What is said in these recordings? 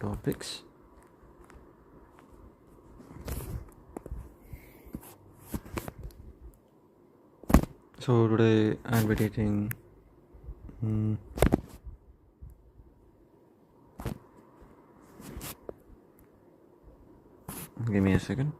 topics. So today I'll be teaching give me a second.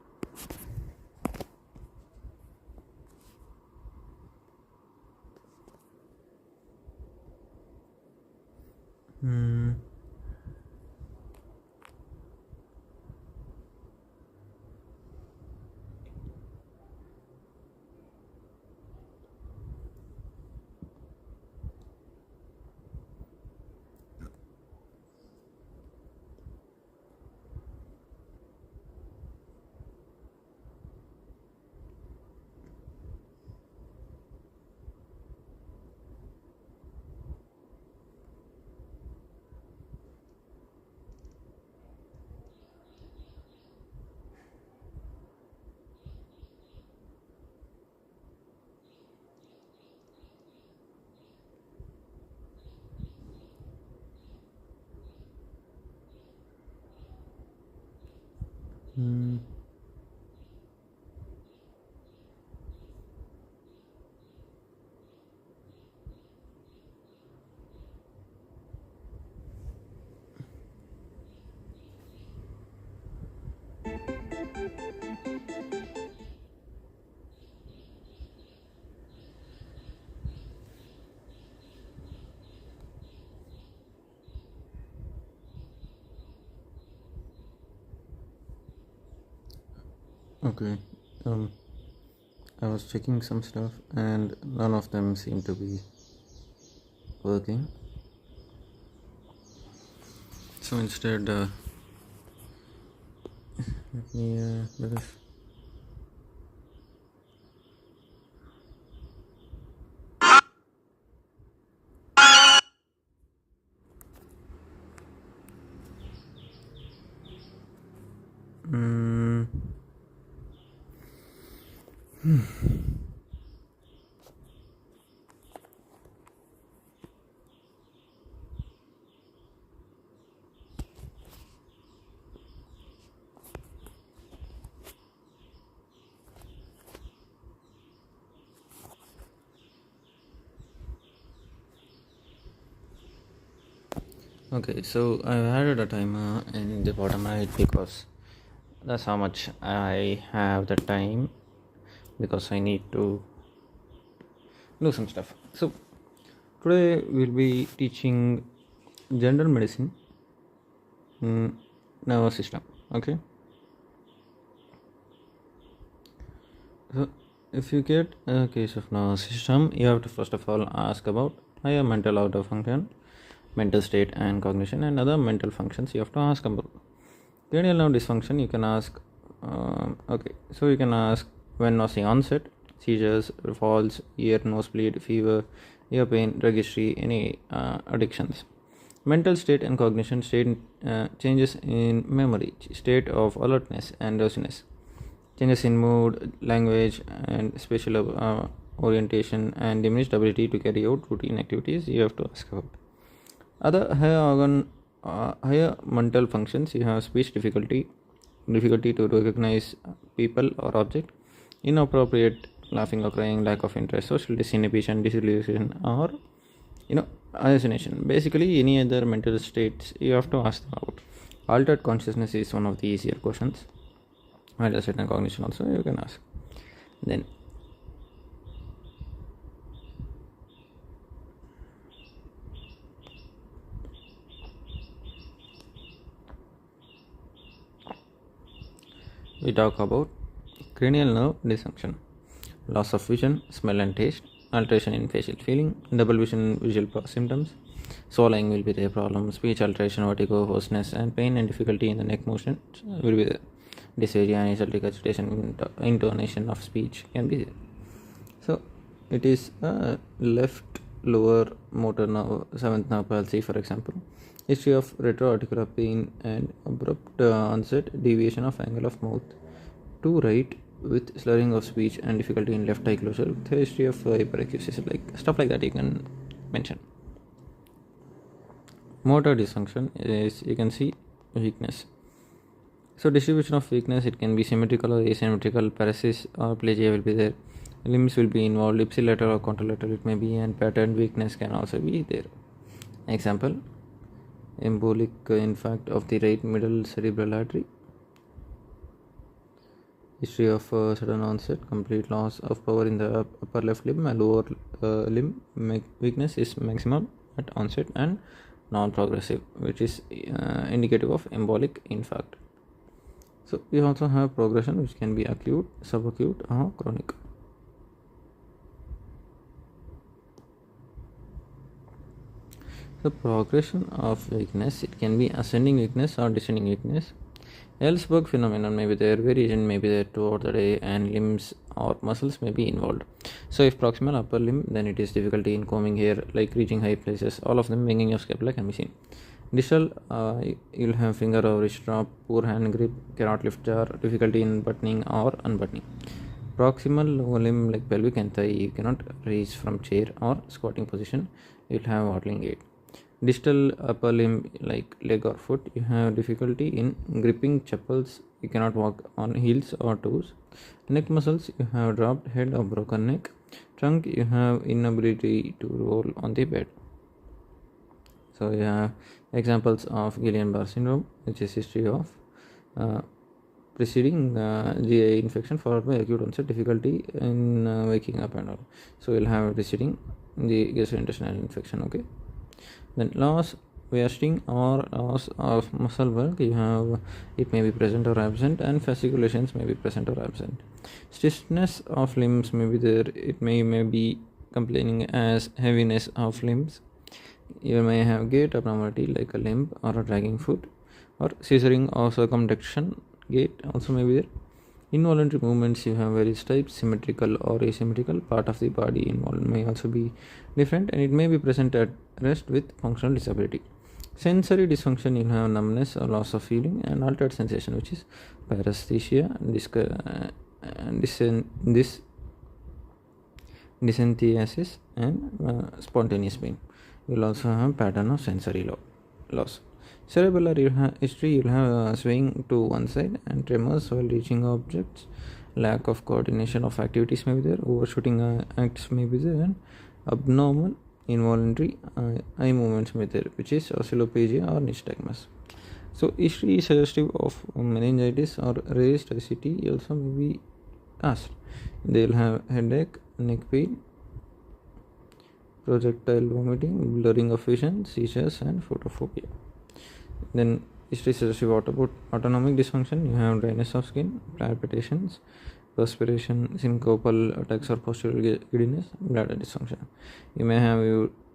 Okay. I was checking some stuff and none of them seem to be working. So instead, let me do this. Okay, so I've added a timer in the bottom right because that's how much I have the time, because I need to do some stuff. So today we'll be teaching general medicine, nervous system. Okay, so if you get a case of nervous system, you have to first of all ask about higher mental outer function, mental state and cognition, and other mental functions you have to ask about. Cranial nerve dysfunction, you can ask so you can ask when was the onset, seizures, falls, ear, nosebleed, fever, ear pain, drug history, any addictions. Mental state and cognition, state changes in memory, state of alertness and drowsiness, changes in mood, language, and spatial orientation, and diminished ability to carry out routine activities you have to ask about. Other higher mental functions, you have speech difficulty, difficulty to recognize people or object, inappropriate laughing or crying, lack of interest, social disinhibition, disillusion, or hallucination. Basically, any other mental states you have to ask about. Altered consciousness is one of the easier questions. Mental state and cognition also you can ask. Then we talk about cranial nerve dysfunction, loss of vision, smell and taste, alteration in facial feeling, double vision, visual symptoms, swallowing will be the problem, speech alteration, vertigo, hoarseness, and pain and difficulty in the neck motion will be there. Dysphagia, nasal regurgitation, intonation of speech can be there. So it is a left lower motor nerve, seventh nerve palsy, for example. History of retroarticular pain and abrupt onset deviation of angle of mouth to right with slurring of speech and difficulty in left eye closure with a history of hyperacusis, like stuff like that you can mention. Motor dysfunction is, you can see, weakness. So distribution of weakness, it can be symmetrical or asymmetrical. Paresis or plagia will be there. Limbs will be involved. Ipsilateral or contralateral it may be, and pattern weakness can also be there. Example: embolic infarct of the right middle cerebral artery. History of sudden onset, complete loss of power in the upper left limb and lower limb. Weakness is maximal at onset and non-progressive, which is indicative of embolic infarct. So we also have progression, which can be acute, subacute, or chronic. The progression of weakness, it can be ascending weakness or descending weakness. Ellsberg phenomenon may be there, variation may be there throughout the day, and limbs or muscles may be involved. So if proximal upper limb, then it is difficulty in combing hair, like reaching high places. All of them, winging of scapula can be seen. Distal, you'll have finger or wrist drop, poor hand grip, cannot lift jar, difficulty in buttoning or unbuttoning. Proximal lower limb like pelvic and thigh, you cannot raise from chair or squatting position, you'll have waddling gait. Distal upper limb like leg or foot, you have difficulty in gripping chappals, you cannot walk on heels or toes. Neck muscles, you have dropped head or broken neck. Trunk, you have inability to roll on the bed. So you have examples of Guillain-Barré syndrome, which is history of preceding GI infection followed by acute onset difficulty in waking up and all. So you'll have preceding the gastrointestinal infection. Okay. Then loss, wasting or loss of muscle work, you have it may be present or absent, and fasciculations may be present or absent. Stiffness of limbs may be there. It may be complaining as heaviness of limbs. You may have gait abnormality like a limp or a dragging foot, or scissoring or circumduction gait also may be there. Involuntary movements, you have various types, symmetrical or asymmetrical. Part of the body involved may also be different, and it may be present at rest with functional disability. Sensory dysfunction, you have numbness or loss of feeling and altered sensation, which is paresthesia, dysesthesia, and spontaneous pain. You will also have pattern of sensory loss. Cerebellar history, you'll have swaying to one side and tremors while reaching objects. Lack of coordination of activities may be there. Overshooting acts may be there, and abnormal involuntary eye movements may be there, which is oscillophagia or nystagmus. So history is suggestive of meningitis or raised ICT also may be asked. They'll have headache, neck pain, projectile vomiting, blurring of vision, seizures, and photophobia. Then history suggestive about autonomic dysfunction, you have dryness of skin, palpitations, perspiration, syncopal attacks or postural giddiness, bladder dysfunction. You may have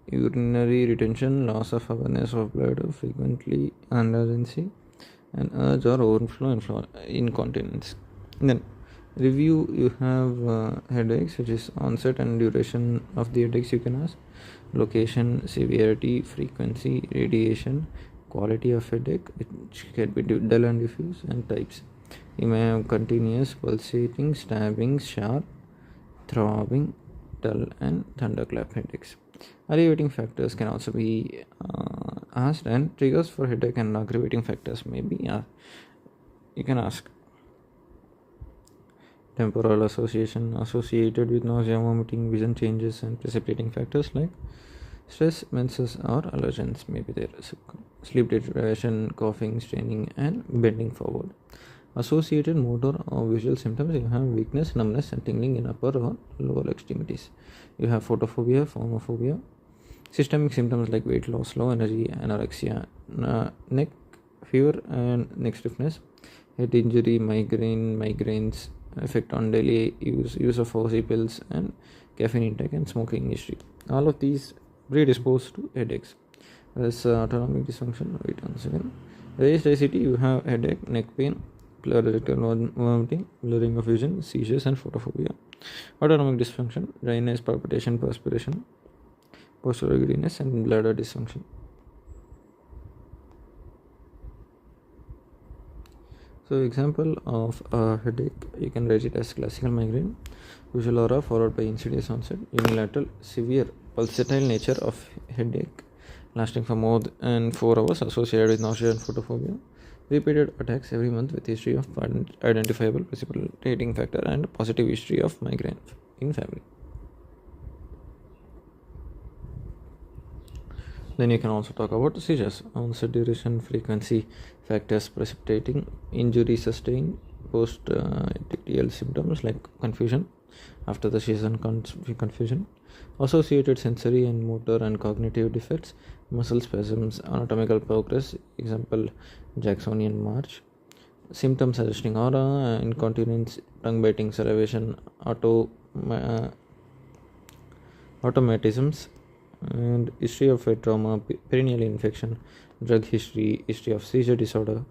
urinary retention, loss of awareness of bladder, frequently underurgency, and urge or overflow incontinence. Then review, you have headaches, which is onset and duration of the headaches you can ask, location, severity, frequency, radiation, quality of headache, which can be dull and diffuse, and types. You may have continuous, pulsating, stabbing, sharp, throbbing, dull, and thunderclap headaches. Aggravating factors can also be asked, and triggers for headache and aggravating factors may be you can ask. Temporal association, associated with nausea, vomiting, vision changes, and precipitating factors like stress, menses, or allergens may be there. Sleep deprivation, coughing, straining, and bending forward. Associated motor or visual symptoms, you have weakness, numbness, and tingling in upper or lower extremities. You have photophobia, phonophobia. Systemic symptoms like weight loss, low energy, anorexia, neck fever and neck stiffness, head injury, migraines, effect on daily use of OC pills, and caffeine intake and smoking history. All of these predisposed to headaches. Whereas autonomic dysfunction, wait 1 second. Raised ICT, you have headache, neck pain, projectile vomiting, blurring of vision, seizures, and photophobia. Autonomic dysfunction, dryness, palpitation, perspiration, postural giddiness, and bladder dysfunction. So example of a headache, you can write it as classical migraine, visual aura followed by insidious onset, unilateral, severe, pulsatile nature of headache lasting for more than 4 hours associated with nausea and photophobia, repeated attacks every month with history of identifiable precipitating factor and positive history of migraine in family. Then you can also talk about seizures, onset, duration, frequency, factors precipitating injury sustained, post-ictal symptoms like confusion after the season, confusion, associated sensory and motor and cognitive defects, muscle spasms, anatomical progress, example Jacksonian march, symptoms suggesting aura, incontinence, tongue biting, salivation, automatisms, and history of a trauma, perineal infection, drug history, history of seizure disorder,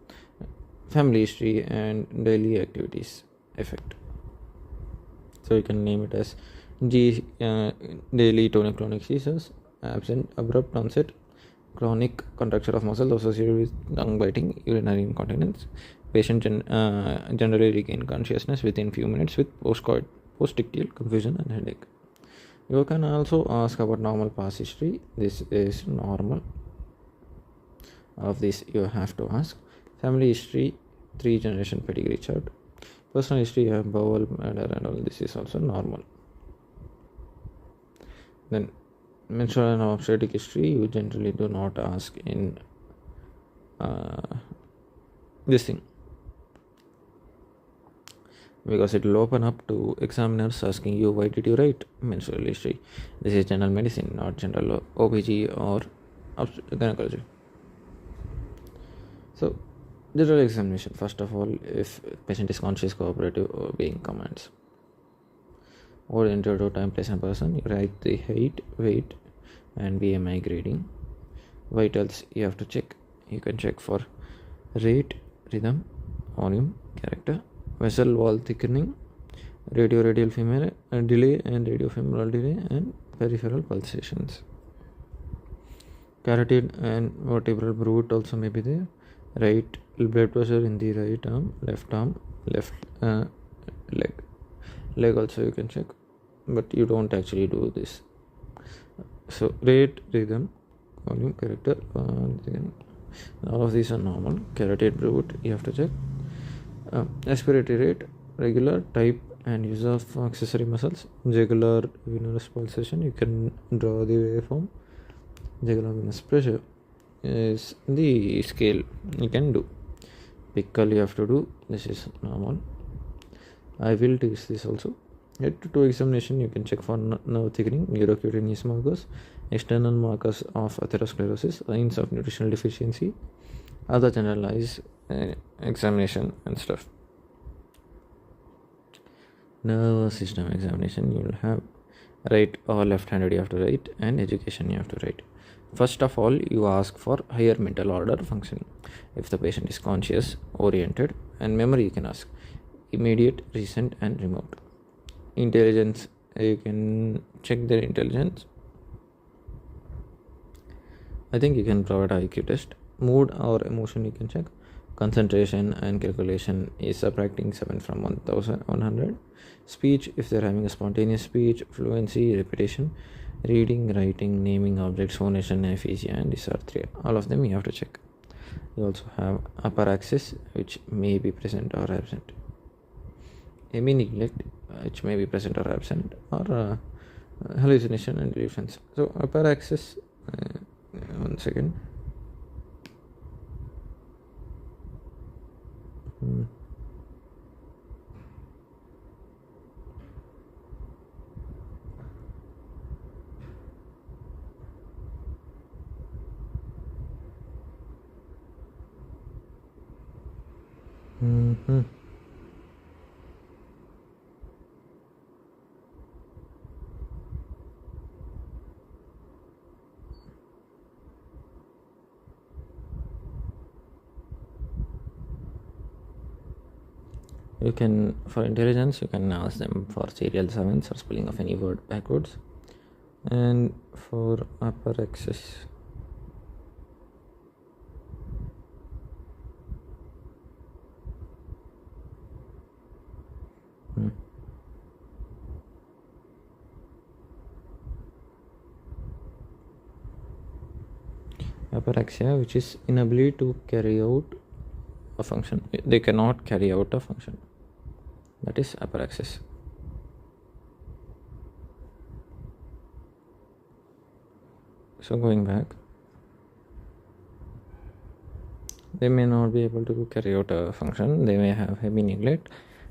family history, and daily activities effect. So you can name it as daily tonic-clonic seizures, absent, abrupt onset, chronic contracture of muscle associated with tongue biting, urinary incontinence. Patient generally regain consciousness within few minutes with post-ictal confusion and headache. You can also ask about normal past history. This is normal. Of this you have to ask. Family history, 3-generation pedigree chart. Personal history, you have bowel, bladder and all. This is also normal. Then menstrual and obstetric history, you generally do not ask in this thing, because it will open up to examiners asking you, why did you write menstrual history? This is general medicine, not general OBG or gynecology. So general examination, first of all, if patient is conscious, cooperative, obeying commands. Oriented to time, place and person, you write the height, weight and BMI grading. Vitals you have to check. You can check for rate, rhythm, volume, character, vessel wall thickening, radial femoral delay and radiofemoral delay, and peripheral pulsations. Carotid and vertebral root also may be there. Right blood pressure in the right arm, left leg also you can check, but you don't actually do this. So rate, rhythm, volume, character, all of these are normal. Carotid root you have to check. Respiratory rate, regular, type and use of accessory muscles. Jugular venous pulsation, you can draw the waveform. Jugular venous pressure is the scale you can do. Pickle you have to do, this is normal. I will teach this also. Head to toe examination, you can check for nerve thickening, neurocutaneous markers, external markers of atherosclerosis, signs of nutritional deficiency, other generalized examination and stuff. Nervous system examination, you will have right or left-handed you have to write, and education you have to write. First of all, you ask for higher mental order functioning. If the patient is conscious, oriented, and memory, you can ask immediate, recent, and remote. Intelligence, you can check their intelligence. I think you can provide IQ test. Mood or emotion, you can check. Concentration and calculation is subtracting 7 from 1100. Speech, if they're having a spontaneous speech. Fluency, repetition. Reading, writing, naming objects, phonation, aphasia, and these are 3. All of them you have to check. You also have upper axis, which may be present or absent. Hemi neglect, which may be present or absent, or hallucination and delusions. So upper axis, one second. You can, for intelligence, you can ask them for serial summons or spelling of any word backwards. And for upper axis, aparaxia, which is inability to carry out a function, they cannot carry out a function. That is upper axis. So going back, they may not be able to carry out a function. They may have heavy neglect.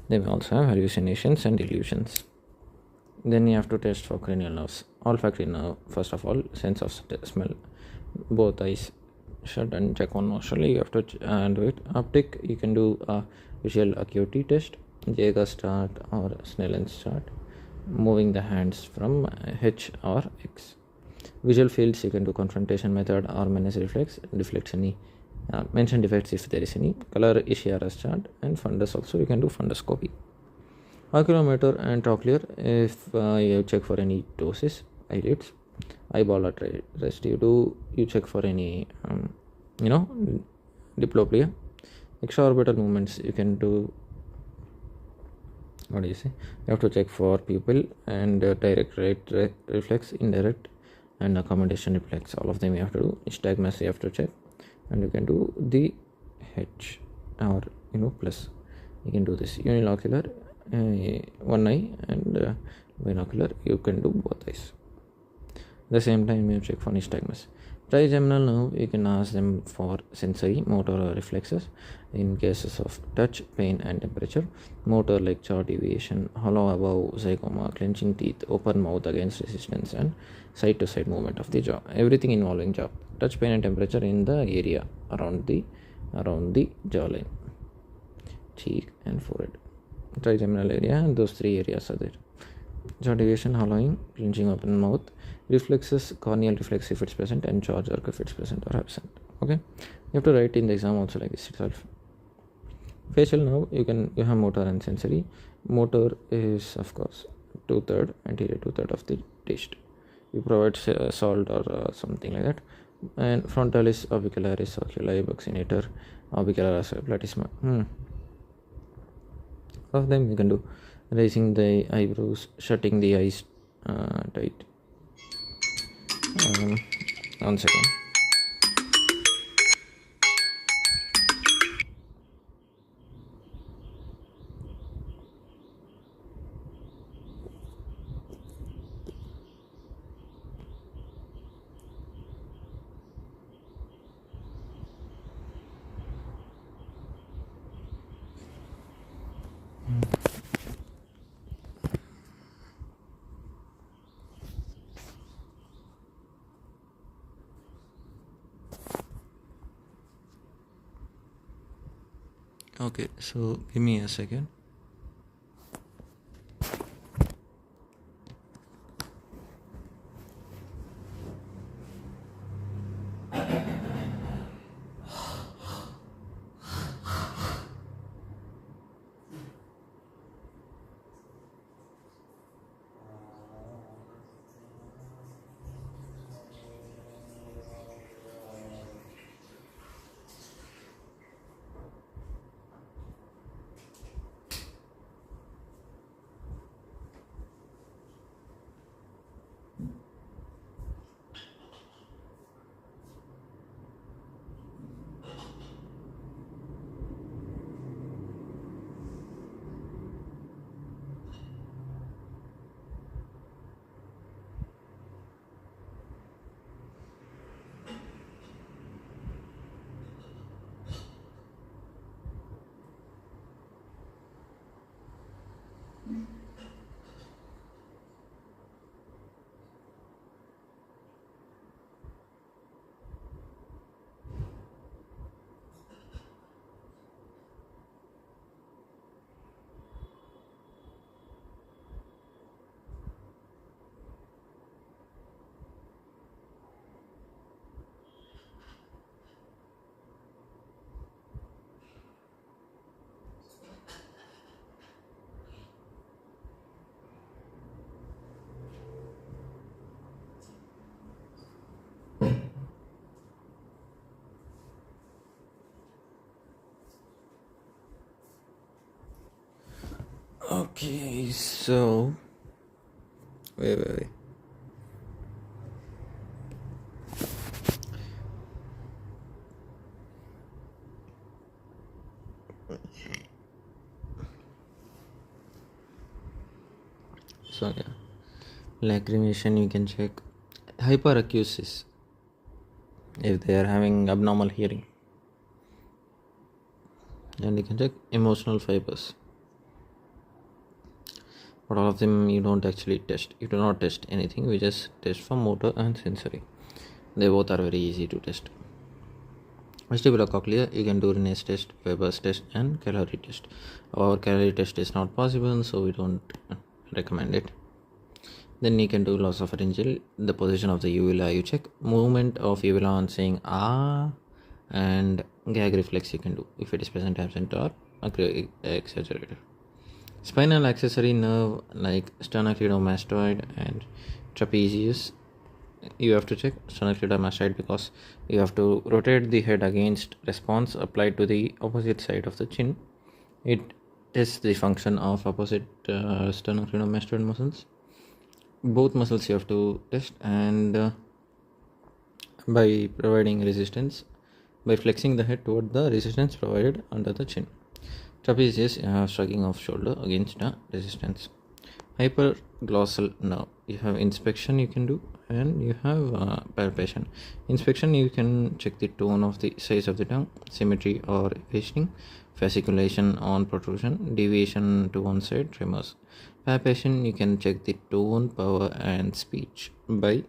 They may also have hallucinations and delusions. Then you have to test for cranial nerves. Olfactory nerve, first of all, sense of smell. Both eyes shut and check on nostril. You have to do it. Optic, you can do a visual acuity test, Jaeger's chart or Snellen's chart, moving the hands from H or X. Visual fields, you can do confrontation method or menace reflex, deflects any mention defects if there is any. Color, Ishihara's chart, and fundus also you can do funduscopy. Oculometer and trochlear, if you check for any ptosis, eyelids. Eyeball at rest, you check for any diplopia. Extraorbital movements, you can do, you have to check for pupil and direct right reflex, indirect, and accommodation reflex. All of them you have to do. Nystagmus you have to check, and you can do the H or plus. You can do this unilocular, one eye, and binocular. You can do both eyes. At the same time, you check for nystagmus. Trigeminal nerve, you can ask them for sensory, motor, or reflexes in cases of touch, pain, and temperature. Motor like jaw deviation, hollow above zygoma, clenching teeth, open mouth against resistance, and side-to-side movement of the jaw. Everything involving jaw. Touch, pain, and temperature in the area around the jawline, cheek, and forehead. Trigeminal area, and those three areas are there. Jaw deviation, hollowing, clenching open mouth. Reflexes, corneal reflex if it's present, and jaw jerk if it's present or absent. Okay, you have to write in the exam also like this itself. Facial nerve, you have motor and sensory. Motor is of course 2/3, anterior 2/3 of the taste. You provide salt or something like that. And frontalis, orbicularis, oculi, buccinator, orbicularis, platysma. All of them you can do. Raising the eyebrows, shutting the eyes tight. 1 second. Okay, so give me a second. Okay, so wait. So yeah, lacrimation you can check. Hyperacusis, if they are having abnormal hearing. And you can check emotional fibers, but all of them you don't actually test. You do not test anything, we just test for motor and sensory. They both are very easy to test. Vestibular cochlea, you can do Renes test, Weber's test, and calorie test. Our calorie test is not possible, so we don't recommend it. Then you can do glossopharyngeal, the position of the uvula you check, movement of uvula on saying ah, and gag reflex you can do if it is present, absent, or exaggerated. Spinal accessory nerve like sternocleidomastoid and trapezius, you have to check sternocleidomastoid because you have to rotate the head against response applied to the opposite side of the chin. It tests the function of opposite sternocleidomastoid muscles. Both muscles you have to test, and by providing resistance, by flexing the head toward the resistance provided under the chin. Trapezius, shrugging of shoulder against resistance. Hyperglossal nerve, you have inspection you can do, and you have palpation. Inspection, you can check the tone of the size of the tongue, symmetry or evasion, fasciculation on protrusion, deviation to one side, tremors. Palpation, you can check the tone, power, and speech by,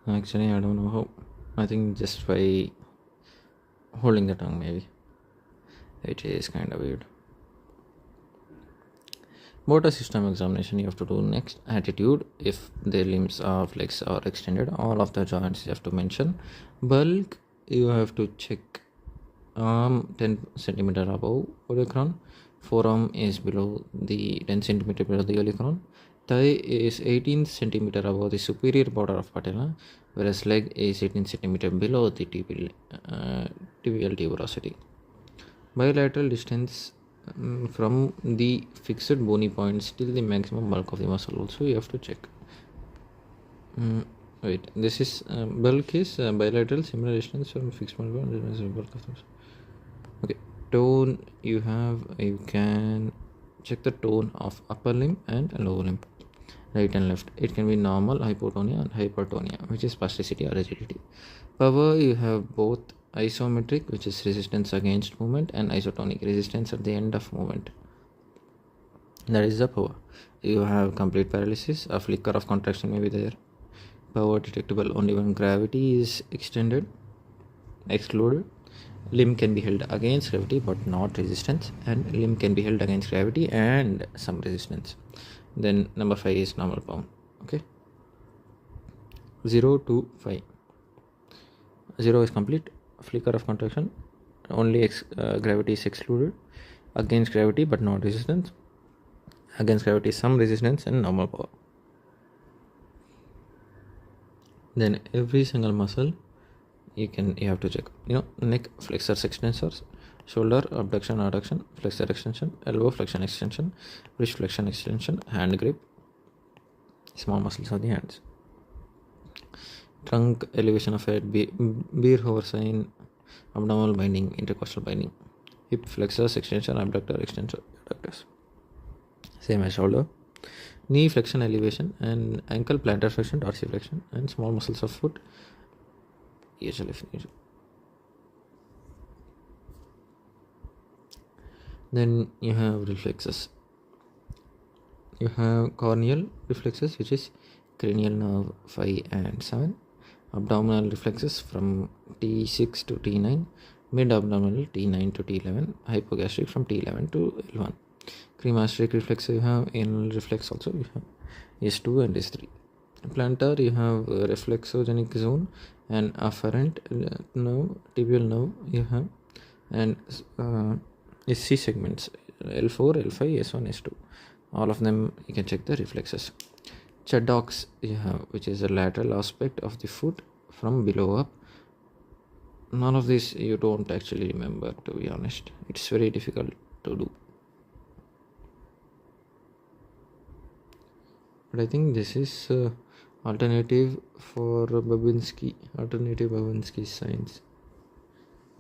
actually I don't know how, I think just by holding the tongue maybe, which is kind of weird. Motor system examination you have to do next. Attitude, if their limbs are flexed or extended, all of the joints you have to mention. Bulk, you have to check arm 10 centimeter above olecranon, forearm is below the 10 centimeter below the olecranon, thigh is 18 centimeter above the superior border of patella, whereas leg is 18 centimeter below the tibial tuberosity. Bilateral distance from the fixed bony points till the maximum bulk of the muscle also you have to check. Wait, this is bulk is bilateral, similar distance from fixed bony points, bulk of the muscle. Okay, tone, you can check the tone of upper limb and lower limb, right and left. It can be normal, hypotonia, and hypertonia, which is spasticity or rigidity. Power, you have both isometric, which is resistance against movement, and isotonic, resistance at the end of movement. That is the power. You have complete paralysis, a flicker of contraction may be there. Power detectable only when gravity is excluded. Limb can be held against gravity but not resistance, and limb can be held against gravity and some resistance. Then number 5 is normal power. Okay, 0 to 5. 0 is complete, flicker of contraction, only gravity is excluded, against gravity but not resistance, against gravity some resistance, and normal power. Then every single muscle you have to check, neck flexors extensors, shoulder abduction adduction, flexor extension, elbow flexion extension, wrist flexion extension, hand grip, small muscles of the hands. Trunk elevation of head, Beer-Hoover sign, abdominal binding, intercostal binding, hip flexors extension, abductor extensor, adductors, same as shoulder. Knee flexion elevation and ankle plantar flexion, dorsiflexion, and small muscles of foot, usually finish. Then you have reflexes. You have corneal reflexes, which is cranial nerve 5 and 7. Abdominal reflexes from T6 to T9. Mid-abdominal T9 to T11. Hypogastric from T11 to L1. Cremasteric reflex, you have anal reflex also, you have S2 and S3. Plantar, you have reflexogenic zone and afferent nerve, tibial nerve you have, and SC segments L4, L5, S1, S2. All of them you can check the reflexes. Chaddocks you have, which is a lateral aspect of the foot from below up. None of this you don't actually remember, to be honest. It's very difficult to do. But I think this is alternative Babinski signs.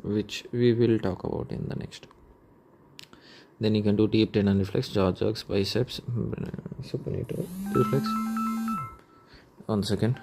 which we will talk about in the next. Then you can do deep tendon reflex, jaw jerks, biceps, supinator reflex. 1 second.